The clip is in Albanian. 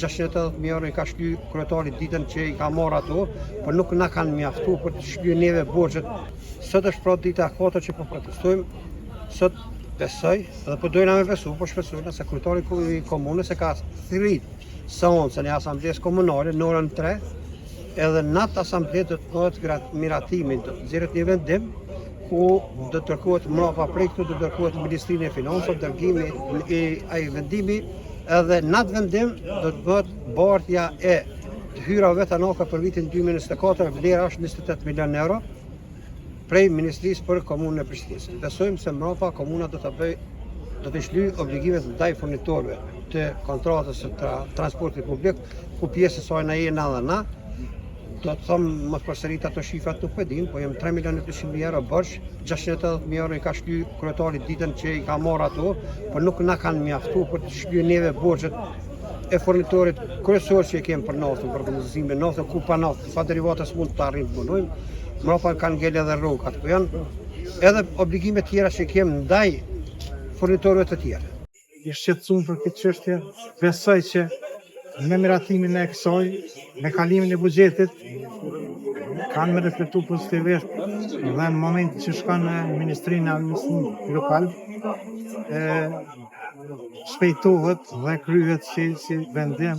680.000 euro i ka shly kryetari ditën që i ka marrë ato, por nuk na kanë mjaftuar për të shlyerë neve borxhet. Sot është pra dita e katërt që po protestojmë. Sot besoj dhe po dojna me besu, po shpresojna se kryetari i komunës e ka thirrit seancën e asamblesë komunale në orën 3, edhe në atë asamble do të bëhet miratimi, do të nxjerrët një vendim ku do të kërkohet mbrapa prej këtu, do të kërkohet Ministrinë e Financave, dërgimi i ai vendimi, edhe në atë vendim do të bëhet bartja e të hyrave të anaka për vitin 2024, vlera është 28 milion euro prej Ministrisë për Komunën e Prishtinës. Besojmë se mbrapa komuna do të shlyejë obligimet ndaj furnitorëve të kontratës së transportit publik, ku pjesë e saj na jena edhe na. Do të them më përsërit ato shifrat nuk e dim, po jem 3.800.000 euro borx, 680.000 euro i ka shly kryetari ditën që i ka marrë ato, por nuk na kanë mjaftuar për të shlyerë neve borxhet e furnitorit kryesor që i kemë për naftën, për konsumimin e naftën, ku pa naftë, pa derivata s'mund të arrijmë të punojmë. Mbrapa kanë ngel edhe rrogat, po janë edhe obligime tjera që kemë ndaj furnitorëve të tjerë. I shqetësuar për këtë çështje, besoj që me miratimin e kësaj, me kalimin e buxhetit, kanë me reflektu pozitivisht dhe në momentin që shkon në Ministrinë e Administrimit Lokal, shpejtohet dhe kryhet si vendim